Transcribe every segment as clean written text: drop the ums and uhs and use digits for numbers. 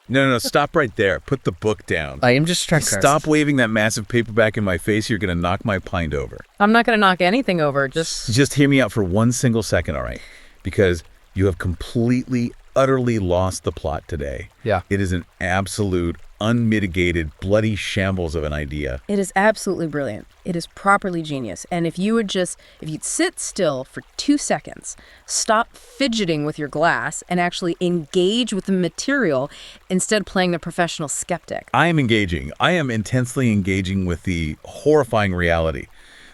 No, stop right there. Put the book down. I am distracted. Stop waving that massive paperback in my face. You're going to knock my pint over. I'm not going to knock anything over. Just hear me out for 1 single second, all right? Because you have completely, utterly lost the plot today. Yeah. It is an absolute, unmitigated, bloody shambles of an idea. It is absolutely brilliant. It is properly genius. And if you'd sit still for 2 seconds, stop fidgeting with your glass, and actually engage with the material instead of playing the professional skeptic. I am engaging. I am intensely engaging with the horrifying reality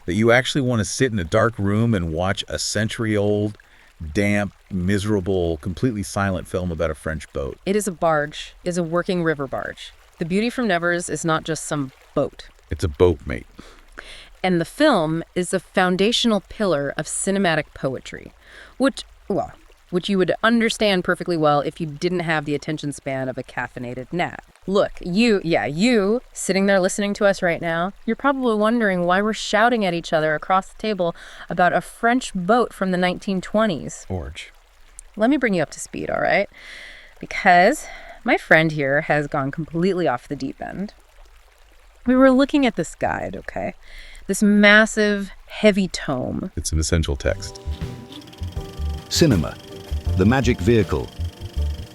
that you actually want to sit in a dark room and watch a century-old, damp, miserable, completely silent film about a French boat. It is a barge, is a working river barge. The Beauty from Nevers is not just some boat. It's a boat, mate. And the film is a foundational pillar of cinematic poetry, which you would understand perfectly well if you didn't have the attention span of a caffeinated gnat. Look, you sitting there listening to us right now, you're probably wondering why we're shouting at each other across the table about a French boat from the 1920s. Forge. Let me bring you up to speed, all right? Because my friend here has gone completely off the deep end. We were looking at this guide, okay? This massive, heavy tome. It's an essential text. Cinema, the Magic Vehicle,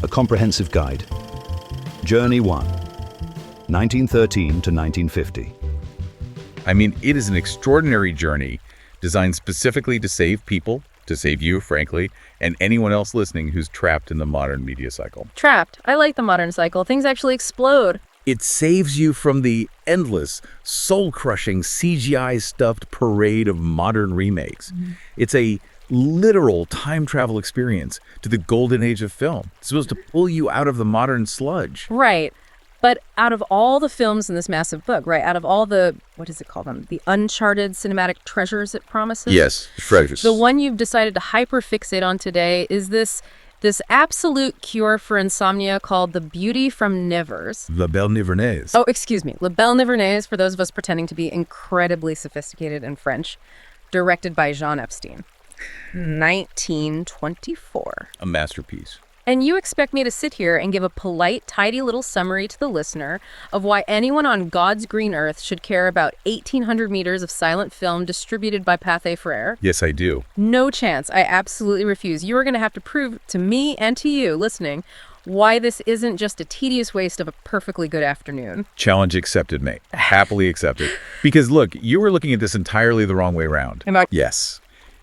a comprehensive guide. Journey 1, 1913 to 1950. I mean, it is an extraordinary journey designed specifically to save people, to save you, frankly, and anyone else listening who's trapped in the modern media cycle. Trapped. I like the modern cycle. Things actually explode. It saves you from the endless, soul-crushing, CGI-stuffed parade of modern remakes. Mm-hmm. It's a literal time travel experience to the golden age of film. It's supposed to pull you out of the modern sludge. Right. But out of all the films in this massive book, right, out of all the, what is it called, the uncharted cinematic treasures it promises? Yes, treasures. The one you've decided to hyperfixate on today is this absolute cure for insomnia called The Beauty from Nevers. La Belle Nivernaise. Oh, excuse me. La Belle Nivernaise, for those of us pretending to be incredibly sophisticated in French, directed by Jean Epstein. 1924. A masterpiece. And you expect me to sit here and give a polite, tidy little summary to the listener of why anyone on God's green earth should care about 1,800 meters of silent film distributed by Pathé Frères? Yes, I do. No chance. I absolutely refuse. You are going to have to prove to me and to you listening why this isn't just a tedious waste of a perfectly good afternoon. Challenge accepted, mate. Happily accepted. Because look, you were looking at this entirely the wrong way around. Am I? Yes.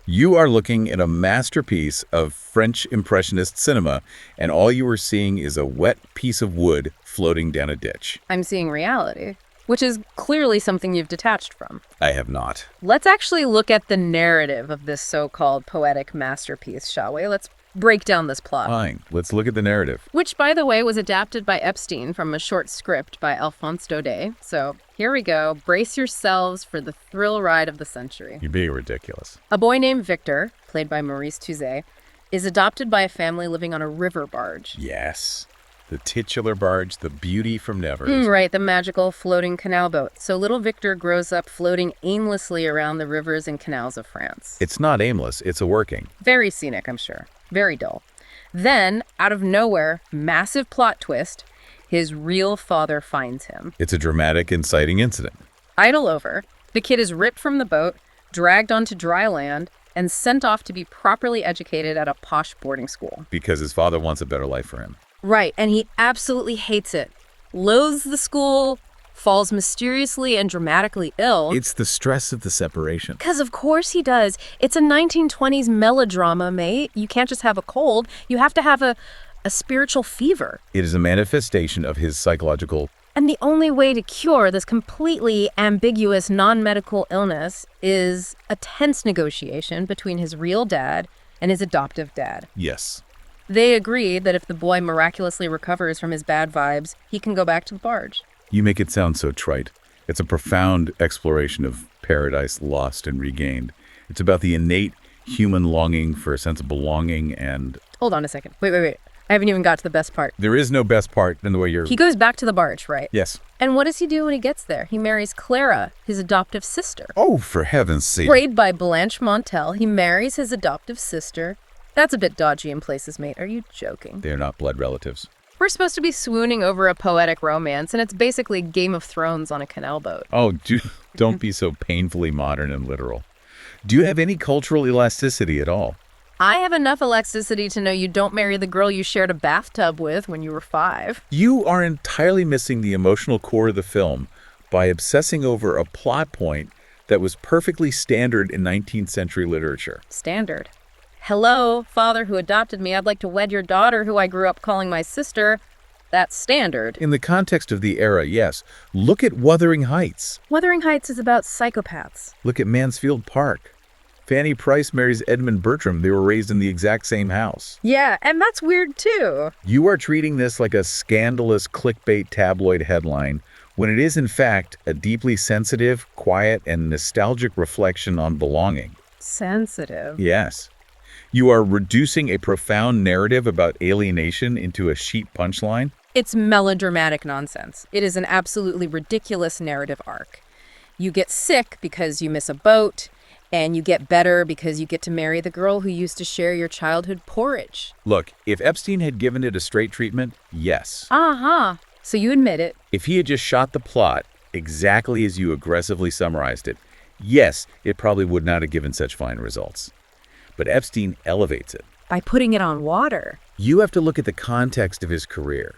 You are looking at a masterpiece of French Impressionist cinema, and all you are seeing is a wet piece of wood floating down a ditch. I'm seeing reality, which is clearly something you've detached from. I have not. Let's actually look at the narrative of this so-called poetic masterpiece, shall we? Let's break down this plot. Fine. Let's look at the narrative. Which, by the way, was adapted by Epstein from a short script by Alphonse Daudet. So here we go. Brace yourselves for the thrill ride of the century. You're being ridiculous. A boy named Victor, played by Maurice Touzet, is adopted by a family living on a river barge. Yes. The titular barge, the Beauty from Nevers. Right, the magical floating canal boat. So little Victor grows up floating aimlessly around the rivers and canals of France. It's not aimless. It's a working. Very scenic, I'm sure. Very dull. Then, out of nowhere, massive plot twist, his real father finds him. It's a dramatic, inciting incident. Idle over, the kid is ripped from the boat, dragged onto dry land, and sent off to be properly educated at a posh boarding school. Because his father wants a better life for him. Right, and he absolutely hates it. Loathes the school, falls mysteriously and dramatically ill. It's the stress of the separation. Because of course he does. It's a 1920s melodrama, mate. You can't just have a cold. You have to have a spiritual fever. It is a manifestation of his psychological... And the only way to cure this completely ambiguous non-medical illness is a tense negotiation between his real dad and his adoptive dad. Yes. They agree that if the boy miraculously recovers from his bad vibes, he can go back to the barge. You make it sound so trite. It's a profound exploration of paradise lost and regained. It's about the innate human longing for a sense of belonging and... Hold on a second. Wait. I haven't even got to the best part. There is no best part in the way you're... He goes back to the barge, right? Yes. And what does he do when he gets there? He marries Clara, his adoptive sister. Oh, for heaven's sake. Played by Blanche Montel, he marries his adoptive sister. That's a bit dodgy in places, mate. Are you joking? They're not blood relatives. We're supposed to be swooning over a poetic romance, and it's basically Game of Thrones on a canal boat. Oh, don't be so painfully modern and literal. Do you have any cultural elasticity at all? I have enough elasticity to know you don't marry the girl you shared a bathtub with when you were 5. You are entirely missing the emotional core of the film by obsessing over a plot point that was perfectly standard in 19th century literature. Standard. Hello, father who adopted me. I'd like to wed your daughter who I grew up calling my sister. That's standard. In the context of the era, yes. Look at Wuthering Heights. Wuthering Heights is about psychopaths. Look at Mansfield Park. Fanny Price marries Edmund Bertram. They were raised in the exact same house. Yeah, and that's weird too. You are treating this like a scandalous clickbait tabloid headline when it is in fact a deeply sensitive, quiet, and nostalgic reflection on belonging. Sensitive. Yes. You are reducing a profound narrative about alienation into a sheet punchline. It's melodramatic nonsense. It is an absolutely ridiculous narrative arc. You get sick because you miss a boat, and you get better because you get to marry the girl who used to share your childhood porridge. Look, if Epstein had given it a straight treatment, yes. Uh-huh. So you admit it. If he had just shot the plot exactly as you aggressively summarized it, yes, it probably would not have given such fine results. But Epstein elevates it. By putting it on water. You have to look at the context of his career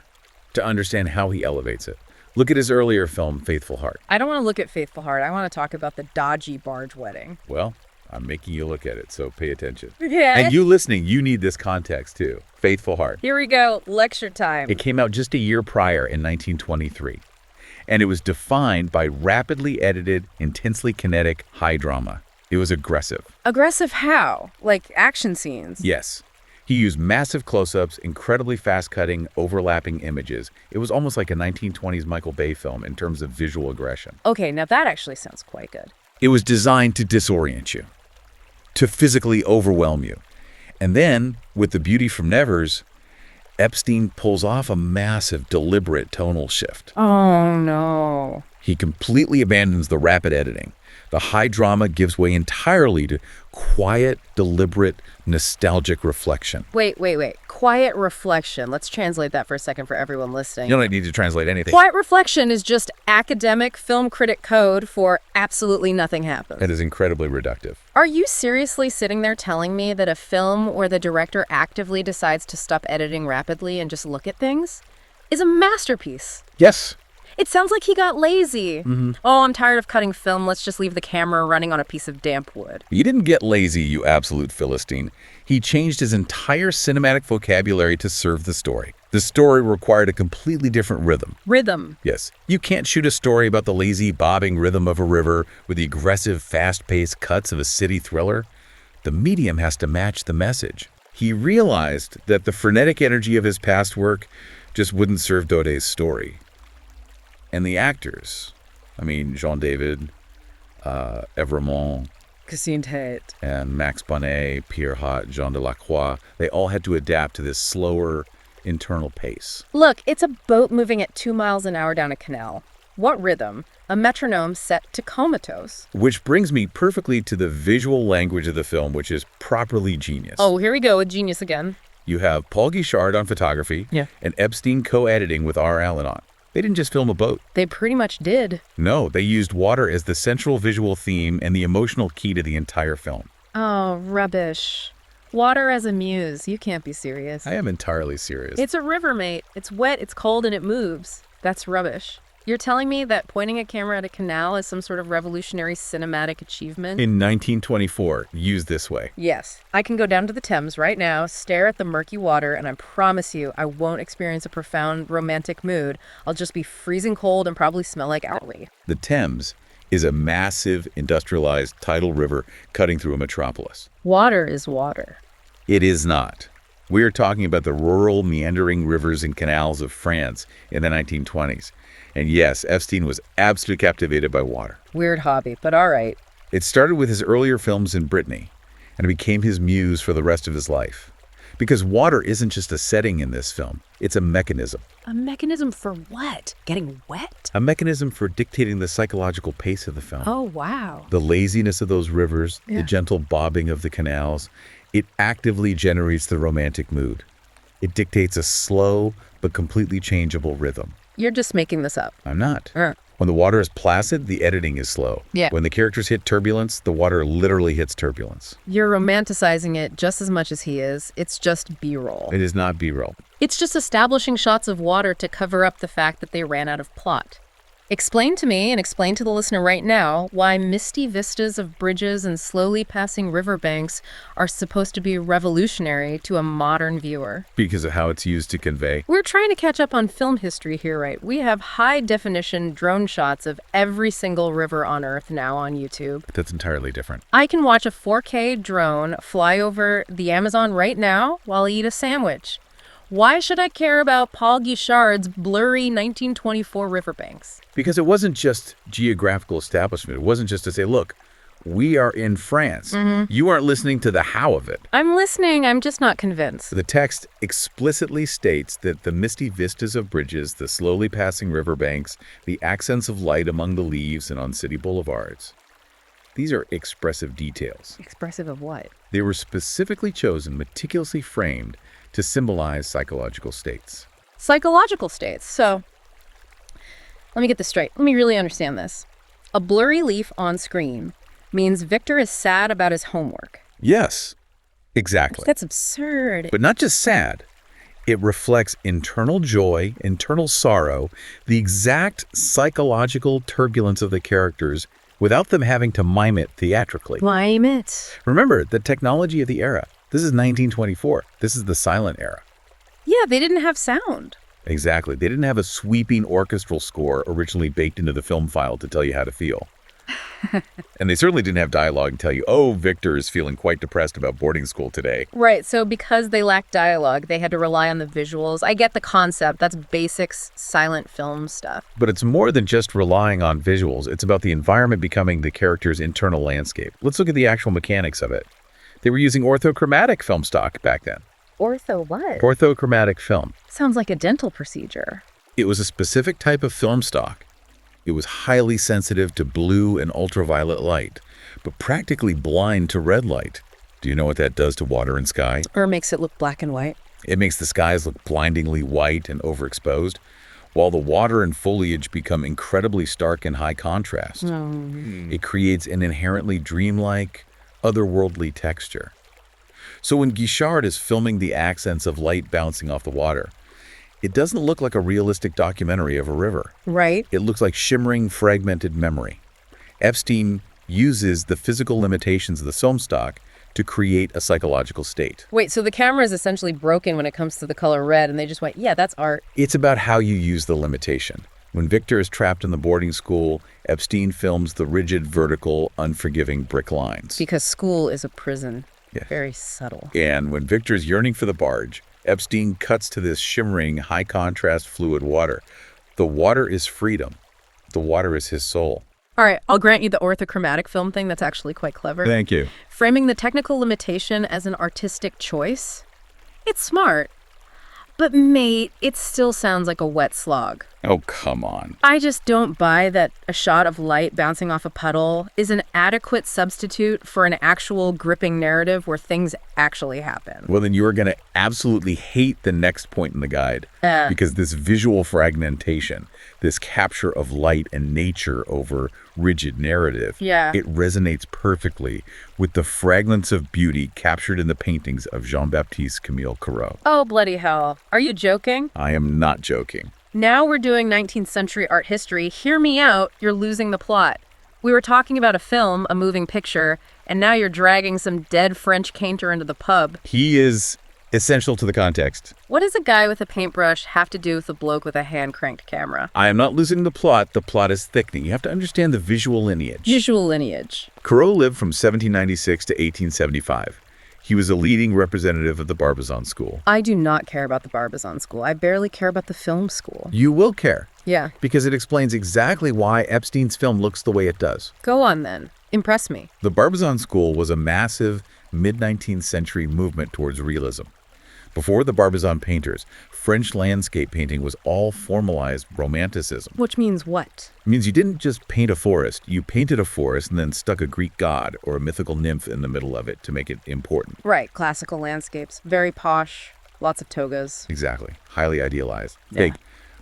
to understand how he elevates it. Look at his earlier film, Faithful Heart. I don't want to look at Faithful Heart. I want to talk about the dodgy barge wedding. Well, I'm making you look at it, so pay attention. Yeah. And you listening, you need this context too. Faithful Heart. Here we go. Lecture time. It came out just a year prior in 1923. And it was defined by rapidly edited, intensely kinetic high drama. It was aggressive. Aggressive how? Like action scenes? Yes. He used massive close-ups, incredibly fast-cutting, overlapping images. It was almost like a 1920s Michael Bay film in terms of visual aggression. Okay, now that actually sounds quite good. It was designed to disorient you, to physically overwhelm you. And then, with The Beauty from Nevers, Epstein pulls off a massive, deliberate tonal shift. Oh, no. He completely abandons the rapid editing. The high drama gives way entirely to quiet, deliberate, nostalgic reflection. Wait. Quiet reflection. Let's translate that for a second for everyone listening. You don't need to translate anything. Quiet reflection is just academic film critic code for absolutely nothing happens. It is incredibly reductive. Are you seriously sitting there telling me that a film where the director actively decides to stop editing rapidly and just look at things is a masterpiece? Yes. It sounds like he got lazy. Oh, I'm tired of cutting film. Let's just leave the camera running on a piece of damp wood. He didn't get lazy, you absolute Philistine. He changed his entire cinematic vocabulary to serve the story. The story required a completely different rhythm. Rhythm. Yes. You can't shoot a story about the lazy, bobbing rhythm of a river with the aggressive, fast-paced cuts of a city thriller. The medium has to match the message. He realized that the frenetic energy of his past work just wouldn't serve Daudet's story. And the actors, Jean David, Evremont, Cassine Tate, and Max Bonnet, Pierre Hot, Jean Delacroix, they all had to adapt to this slower internal pace. Look, it's a boat moving at 2 miles an hour down a canal. What rhythm? A metronome set to comatose. Which brings me perfectly to the visual language of the film, which is properly genius. Oh, here we go with genius again. You have Paul Guichard on photography, and Epstein co-editing with R. Allen. They didn't just film a boat. They pretty much did. No, they used water as the central visual theme and the emotional key to the entire film. Oh, rubbish. Water as a muse. You can't be serious. I am entirely serious. It's a river, mate. It's wet, it's cold, and it moves. That's rubbish. You're telling me that pointing a camera at a canal is some sort of revolutionary cinematic achievement? In 1924, used this way. Yes. I can go down to the Thames right now, stare at the murky water, and I promise you I won't experience a profound romantic mood. I'll just be freezing cold and probably smell like owlie. The Thames is a massive, industrialized tidal river cutting through a metropolis. Water is water. It is not. We are talking about the rural, meandering rivers and canals of France in the 1920s. And yes, Epstein was absolutely captivated by water. Weird hobby, but all right. It started with his earlier films in Brittany, and it became his muse for the rest of his life. Because water isn't just a setting in this film, it's a mechanism. A mechanism for what? Getting wet? A mechanism for dictating the psychological pace of the film. Oh, wow. The laziness of those rivers, the gentle bobbing of the canals, it actively generates the romantic mood. It dictates a slow but completely changeable rhythm. You're just making this up. I'm not. Er. When the water is placid, the editing is slow. Yeah. When the characters hit turbulence, the water literally hits turbulence. You're romanticizing it just as much as he is. It's just B-roll. It is not B-roll. It's just establishing shots of water to cover up the fact that they ran out of plot. Explain to me, and explain to the listener right now, why misty vistas of bridges and slowly passing riverbanks are supposed to be revolutionary to a modern viewer. Because of how it's used to convey. We're trying to catch up on film history here, right? We have high-definition drone shots of every single river on Earth now on YouTube. That's entirely different. I can watch a 4K drone fly over the Amazon right now while I eat a sandwich. Why should I care about Paul Guichard's blurry 1924 riverbanks? Because it wasn't just geographical establishment. It wasn't just to say, look, we are in France. You aren't listening to the how of it. I'm listening, I'm just not convinced. The text explicitly states that the misty vistas of bridges, the slowly passing riverbanks, the accents of light among the leaves and on city boulevards, these are expressive details. Expressive of what? They were specifically chosen, meticulously framed, to symbolize psychological states. Psychological states. So, let me get this straight. Let me really understand this. A blurry leaf on screen means Victor is sad about his homework. Yes, exactly. That's absurd. But not just sad. It reflects internal joy, internal sorrow, the exact psychological turbulence of the characters without them having to mime it theatrically. Mime it. Remember, the technology of the era. This is 1924. This is the silent era. Yeah, they didn't have sound. Exactly. They didn't have a sweeping orchestral score originally baked into the film file to tell you how to feel. And they certainly didn't have dialogue and tell you, oh, Victor is feeling quite depressed about boarding school today. Right, so because they lacked dialogue, they had to rely on the visuals. I get the concept. That's basic silent film stuff. But it's more than just relying on visuals. It's about the environment becoming the character's internal landscape. Let's look at the actual mechanics of it. They were using orthochromatic film stock back then. Ortho what? Orthochromatic film. Sounds like a dental procedure. It was a specific type of film stock. It was highly sensitive to blue and ultraviolet light, but practically blind to red light. Do you know what that does to water and sky? Or makes it look black and white. It makes the skies look blindingly white and overexposed, while the water and foliage become incredibly stark and high contrast. It creates an inherently dreamlike, otherworldly texture. So when Guichard is filming the accents of light bouncing off the water, it doesn't look like a realistic documentary of a river. Right. It looks like shimmering, fragmented memory. Epstein uses the physical limitations of the film stock to create a psychological state. Wait, so the camera is essentially broken when it comes to the color red, and they just went, yeah, that's art. It's about how you use the limitation. When Victor is trapped in the boarding school, Epstein films the rigid, vertical, unforgiving brick lines. Because school is a prison. Yes. Very subtle. And when Victor is yearning for the barge, Epstein cuts to this shimmering, high-contrast fluid water. The water is freedom. The water is his soul. All right, I'll grant you the orthochromatic film thing. That's actually quite clever. Thank you. Framing the technical limitation as an artistic choice? It's smart. But mate, it still sounds like a wet slog. Oh, come on. I just don't buy that a shot of light bouncing off a puddle is an adequate substitute for an actual gripping narrative where things actually happen. Well, then you are going to absolutely hate the next point in the guide. Because this visual fragmentation, this capture of light and nature over rigid narrative, it resonates perfectly with the fragments of beauty captured in the paintings of Jean-Baptiste Camille Corot. Oh, bloody hell. Are you joking? I am not joking. Now we're doing 19th century art history. Hear me out. You're losing the plot. We were talking about a film, a moving picture, and now you're dragging some dead French painter into the pub. He is essential to the context. What does a guy with a paintbrush have to do with a bloke with a hand-cranked camera? I am not losing the plot. The plot is thickening. You have to understand the visual lineage. Visual lineage. Corot lived from 1796 to 1875. He was a leading representative of the Barbizon School. I do not care about the Barbizon School. I barely care about the film school. You will care. Yeah. Because it explains exactly why Epstein's film looks the way it does. Go on then. Impress me. The Barbizon School was a massive mid-19th century movement towards realism. Before the Barbizon painters, French landscape painting was all formalized romanticism. Which means what? It means you didn't just paint a forest. You painted a forest and then stuck a Greek god or a mythical nymph in the middle of it to make it important. Right, classical landscapes. Very posh. Lots of togas. Exactly. Highly idealized. Yeah. Fake.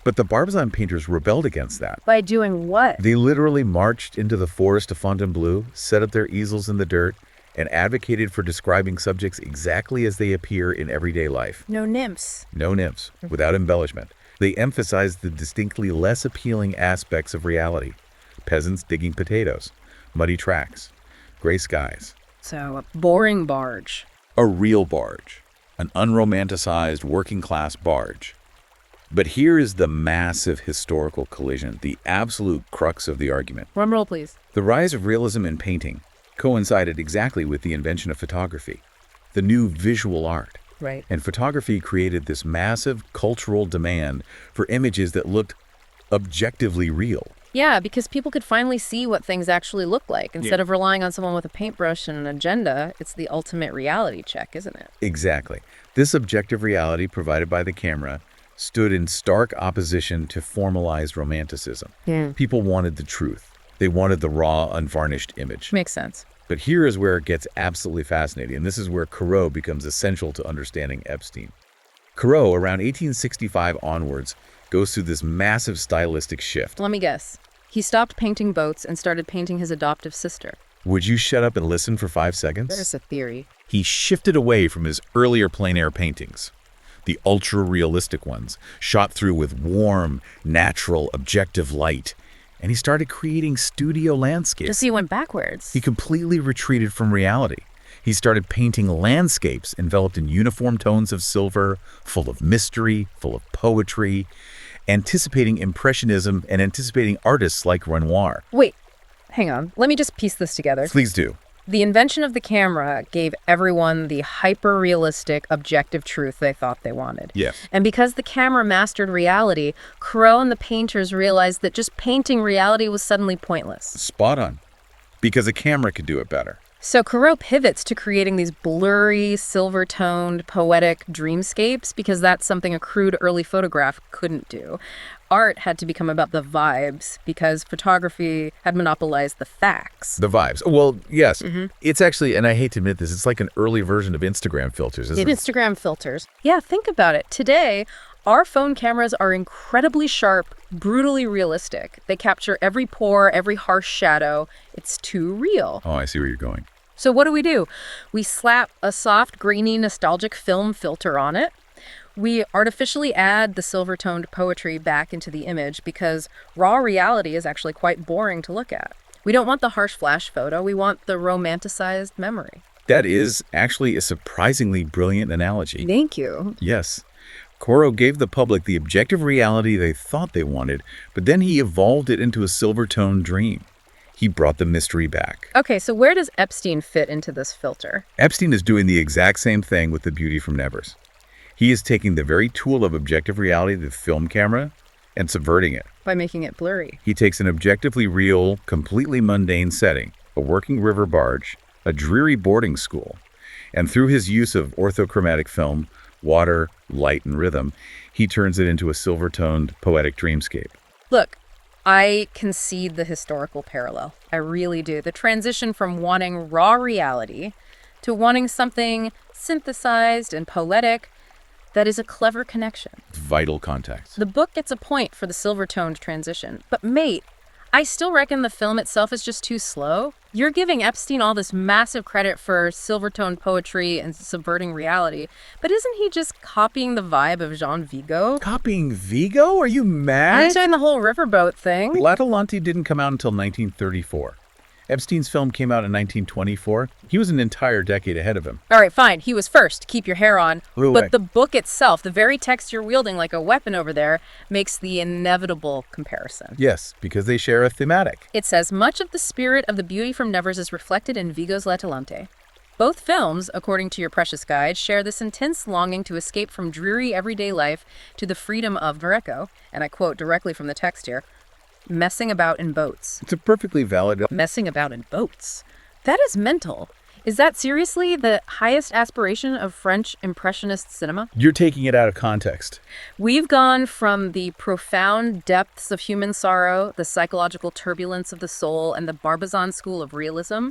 But the Barbizon painters rebelled against that. By doing what? They literally marched into the forest of Fontainebleau, set up their easels in the dirt, and advocated for describing subjects exactly as they appear in everyday life. No nymphs. No nymphs, without embellishment. They emphasized the distinctly less appealing aspects of reality. Peasants digging potatoes, muddy tracks, gray skies. So, a boring barge. A real barge. An unromanticized working-class barge. But here is the massive historical collision, the absolute crux of the argument. Drum roll, please. The rise of realism in painting coincided exactly with the invention of photography, the new visual art. Right. And photography created this massive cultural demand for images that looked objectively real. Yeah, because people could finally see what things actually look like. Instead of relying on someone with a paintbrush and an agenda, it's the ultimate reality check, isn't it? Exactly. This objective reality provided by the camera stood in stark opposition to formalized romanticism. People wanted the truth. They wanted the raw, unvarnished image. Makes sense. But here is where it gets absolutely fascinating, and this is where Corot becomes essential to understanding Epstein. Corot, around 1865 onwards, goes through this massive stylistic shift. Let me guess. He stopped painting boats and started painting his adoptive sister. Would you shut up and listen for 5 seconds? There's a theory. He shifted away from his earlier plein air paintings, the ultra-realistic ones, shot through with warm, natural, objective light, and he started creating studio landscapes. Just so he went backwards. He completely retreated from reality. He started painting landscapes enveloped in uniform tones of silver, full of mystery, full of poetry, anticipating Impressionism and anticipating artists like Renoir. Wait, hang on. Let me just piece this together. Please do. The invention of the camera gave everyone the hyper-realistic, objective truth they thought they wanted. Yes. And because the camera mastered reality, Corot and the painters realized that just painting reality was suddenly pointless. Spot on. Because a camera could do it better. So Corot pivots to creating these blurry, silver-toned, poetic dreamscapes because that's something a crude early photograph couldn't do. Art had to become about the vibes because photography had monopolized the facts. The vibes. Well, yes. It's actually, and I hate to admit this, it's like an early version of Instagram filters, isn't it? Instagram filters. Yeah, think about it. Today, our phone cameras are incredibly sharp, brutally realistic. They capture every pore, every harsh shadow. It's too real. Oh, I see where you're going. So what do? We slap a soft, grainy, nostalgic film filter on it. We artificially add the silver-toned poetry back into the image because raw reality is actually quite boring to look at. We don't want the harsh flash photo. We want the romanticized memory. That is actually a surprisingly brilliant analogy. Thank you. Yes. Corot gave the public the objective reality they thought they wanted, but then he evolved it into a silver-toned dream. He brought the mystery back. Okay, so where does Epstein fit into this filter? Epstein is doing the exact same thing with The Beauty from Nevers. He is taking the very tool of objective reality, the film camera, and subverting it. By making it blurry. He takes an objectively real, completely mundane setting, a working river barge, a dreary boarding school, and through his use of orthochromatic film, water, light, and rhythm, he turns it into a silver-toned, poetic dreamscape. Look, I concede the historical parallel. I really do. The transition from wanting raw reality to wanting something synthesized and poetic that is a clever connection. Vital context. The book gets a point for the silver-toned transition. But mate, I still reckon the film itself is just too slow. You're giving Epstein all this massive credit for silver-toned poetry and subverting reality, but isn't he just copying the vibe of Jean Vigo? Copying Vigo? Are you mad? I'm doing the whole riverboat thing. L'Atalante didn't come out until 1934. Epstein's film came out in 1924. He was an entire decade ahead of him. All right, fine. He was first. Keep your hair on. Wait. But the book itself, the very text you're wielding like a weapon over there, makes the inevitable comparison. Yes, because they share a thematic. It says, much of the spirit of The Beauty from Nevers is reflected in Vigo's L'Atalante. Both films, according to your precious guide, share this intense longing to escape from dreary everyday life to the freedom of Greco, and I quote directly from the text here, messing about in boats. It's a perfectly valid... Messing about in boats? That is mental. Is that seriously the highest aspiration of French Impressionist cinema? You're taking it out of context. We've gone from the profound depths of human sorrow, the psychological turbulence of the soul, and the Barbizon school of realism,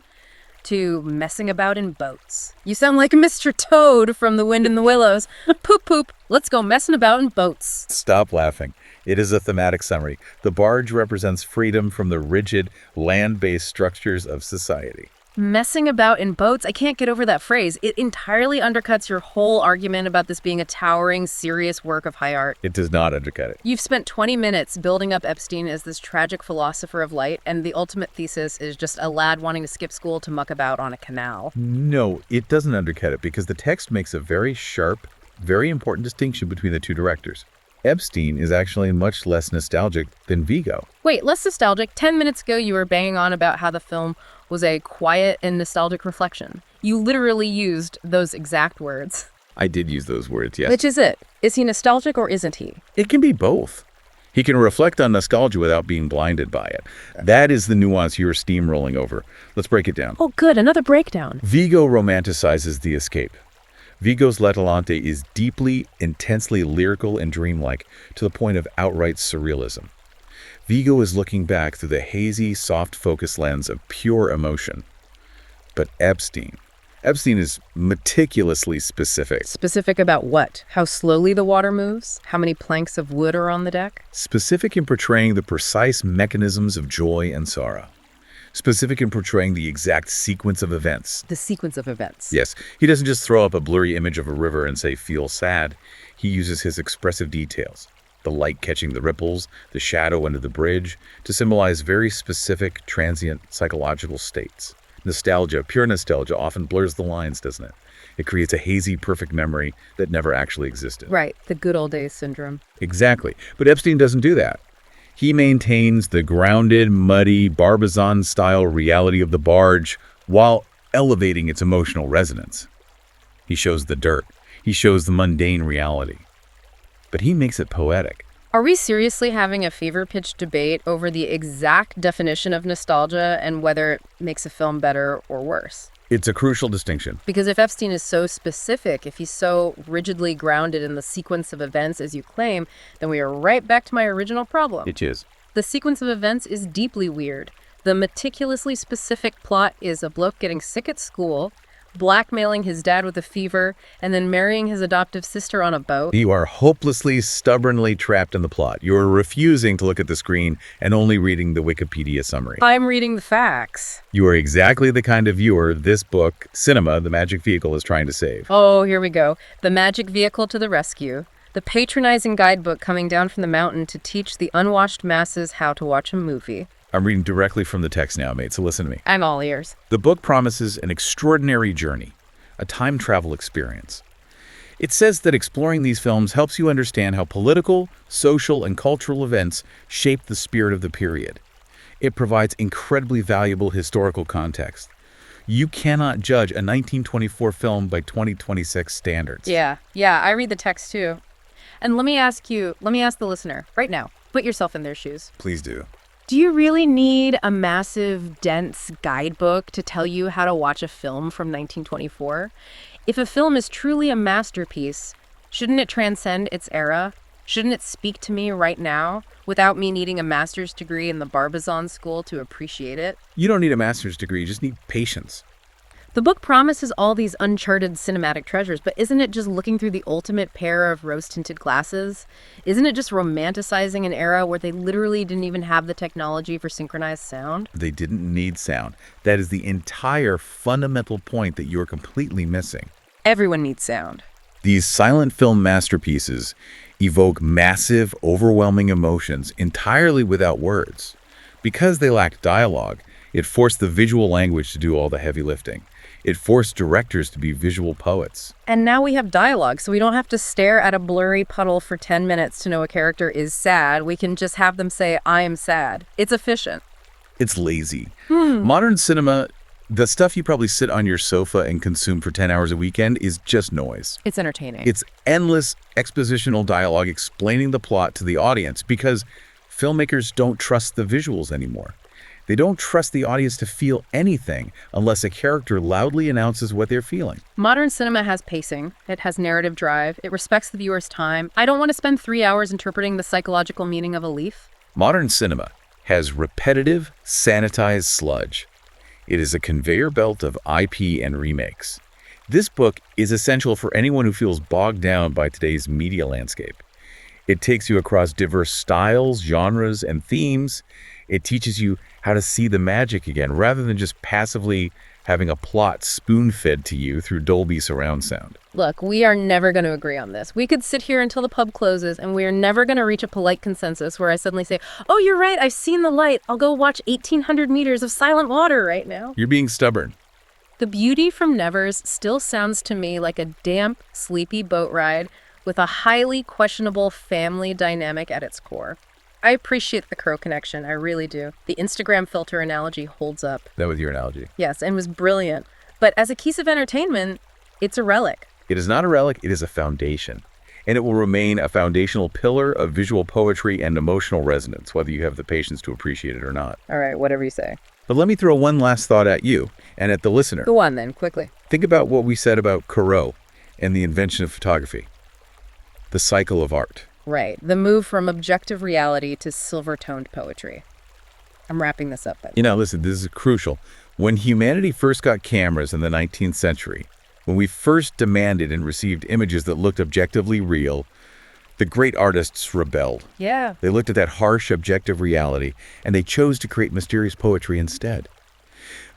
to messing about in boats. You sound like Mr. Toad from The Wind in the Willows. Poop, poop, let's go messing about in boats. Stop laughing. It is a thematic summary. The barge represents freedom from the rigid, land-based structures of society. Messing about in boats? I can't get over that phrase. It entirely undercuts your whole argument about this being a towering, serious work of high art. It does not undercut it. You've spent 20 minutes building up Epstein as this tragic philosopher of light, and the ultimate thesis is just a lad wanting to skip school to muck about on a canal. No, it doesn't undercut it because the text makes a very sharp, very important distinction between the two directors. Epstein is actually much less nostalgic than Vigo. Wait, less nostalgic? 10 minutes ago you were banging on about how the film was a quiet and nostalgic reflection. You literally used those exact words. I did use those words, yes. Which is it? Is he nostalgic or isn't he? It can be both. He can reflect on nostalgia without being blinded by it. That is the nuance you're steamrolling over. Let's break it down. Oh, good. Another breakdown. Vigo romanticizes the escape. Vigo's L'Atalante is deeply, intensely lyrical and dreamlike to the point of outright surrealism. Vigo is looking back through the hazy, soft focus lens of pure emotion. But Epstein is meticulously specific. Specific about what? How slowly the water moves? How many planks of wood are on the deck? Specific in portraying the precise mechanisms of joy and sorrow. Specific in portraying the exact sequence of events. The sequence of events. Yes, he doesn't just throw up a blurry image of a river and say, feel sad. He uses his expressive details, the light catching the ripples, the shadow under the bridge, to symbolize very specific, transient psychological states. Nostalgia, pure nostalgia, often blurs the lines, doesn't it? It creates a hazy, perfect memory that never actually existed. Right, the good old days syndrome. Exactly. But Epstein doesn't do that. He maintains the grounded, muddy, Barbizon-style reality of the barge while elevating its emotional resonance. He shows the dirt. He shows the mundane reality. But he makes it poetic. Are we seriously having a fever pitch debate over the exact definition of nostalgia and whether it makes a film better or worse? It's a crucial distinction. Because if Epstein is so specific, if he's so rigidly grounded in the sequence of events as you claim, then we are right back to my original problem. It is. The sequence of events is deeply weird. The meticulously specific plot is a bloke getting sick at school, blackmailing his dad with a fever, and then marrying his adoptive sister on a boat. You are hopelessly, stubbornly trapped in the plot. You are refusing to look at the screen and only reading the Wikipedia summary. I'm reading the facts. You are exactly the kind of viewer this book, Cinema, the Magic Vehicle, is trying to save. Oh, here we go. The magic vehicle to the rescue. The patronizing guidebook coming down from the mountain to teach the unwashed masses how to watch a movie. I'm reading directly from the text now, mate, so listen to me. I'm all ears. The book promises an extraordinary journey, a time travel experience. It says that exploring these films helps you understand how political, social, and cultural events shape the spirit of the period. It provides incredibly valuable historical context. You cannot judge a 1924 film by 2026 standards. Yeah, I read the text too. And let me ask the listener, right now, put yourself in their shoes. Please do. Do you really need a massive, dense guidebook to tell you how to watch a film from 1924? If a film is truly a masterpiece, shouldn't it transcend its era? Shouldn't it speak to me right now without me needing a master's degree in the Barbizon school to appreciate it? You don't need a master's degree, you just need patience. The book promises all these uncharted cinematic treasures, but isn't it just looking through the ultimate pair of rose-tinted glasses? Isn't it just romanticizing an era where they literally didn't even have the technology for synchronized sound? They didn't need sound. That is the entire fundamental point that you're completely missing. Everyone needs sound. These silent film masterpieces evoke massive, overwhelming emotions entirely without words. Because they lack dialogue, it forced the visual language to do all the heavy lifting. It forced directors to be visual poets. And now we have dialogue, so we don't have to stare at a blurry puddle for 10 minutes to know a character is sad. We can just have them say, I am sad. It's efficient. It's lazy. Modern cinema, the stuff you probably sit on your sofa and consume for 10 hours a weekend, is just noise. It's entertaining. It's endless expositional dialogue explaining the plot to the audience because filmmakers don't trust the visuals anymore. They don't trust the audience to feel anything unless a character loudly announces what they're feeling. Modern cinema has pacing. It has narrative drive. It respects the viewer's time. I don't want to spend 3 hours interpreting the psychological meaning of a leaf. Modern cinema has repetitive, sanitized sludge. It is a conveyor belt of IP and remakes. This book is essential for anyone who feels bogged down by today's media landscape. It takes you across diverse styles, genres, and themes. It teaches you how to see the magic again, rather than just passively having a plot spoon-fed to you through Dolby surround sound. Look, we are never going to agree on this. We could sit here until the pub closes, and we are never going to reach a polite consensus where I suddenly say, oh, you're right, I've seen the light. I'll go watch 1,800 meters of silent water right now. You're being stubborn. The beauty from Nevers still sounds to me like a damp, sleepy boat ride with a highly questionable family dynamic at its core. I appreciate the Crow connection, I really do. The Instagram filter analogy holds up. That was your analogy. Yes, and was brilliant. But as a piece of entertainment, it's a relic. It is not a relic, it is a foundation. And it will remain a foundational pillar of visual poetry and emotional resonance, whether you have the patience to appreciate it or not. All right, whatever you say. But let me throw one last thought at you and at the listener. Go on then, quickly. Think about what we said about Corot and the invention of photography. The cycle of art. Right, the move from objective reality to silver-toned poetry. I'm wrapping this up. Listen, this is crucial. When humanity first got cameras in the 19th century, when we first demanded and received images that looked objectively real, the great artists rebelled. Yeah. They looked at that harsh objective reality, and they chose to create mysterious poetry instead.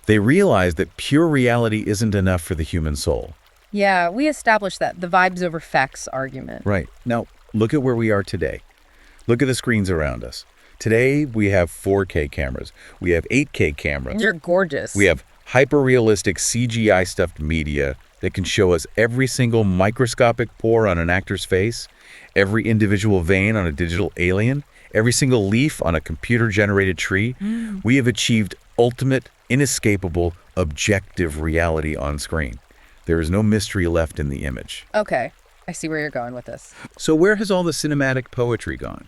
They realized that pure reality isn't enough for the human soul. Yeah, we established that, the vibes over facts argument. Right. Now, look at where we are today. Look at the screens around us. Today, we have 4K cameras. We have 8K cameras. You're gorgeous. We have hyper-realistic CGI-stuffed media that can show us every single microscopic pore on an actor's face, every individual vein on a digital alien, every single leaf on a computer-generated tree. We have achieved ultimate, inescapable, objective reality on screen. There is no mystery left in the image. Okay, I see where you're going with this. So where has all the cinematic poetry gone?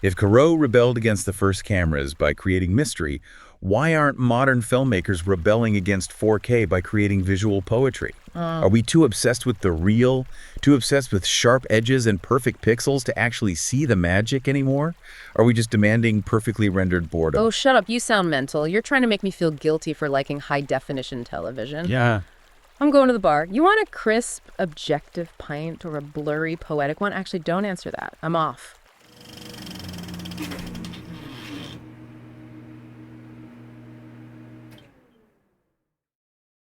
If Corot rebelled against the first cameras by creating mystery, why aren't modern filmmakers rebelling against 4K by creating visual poetry? Are we too obsessed with the real, too obsessed with sharp edges and perfect pixels to actually see the magic anymore? Are we just demanding perfectly rendered boredom? Oh, shut up. You sound mental. You're trying to make me feel guilty for liking high-definition television. Yeah. I'm going to the bar. You want a crisp, objective pint or a blurry, poetic one? Actually, don't answer that. I'm off.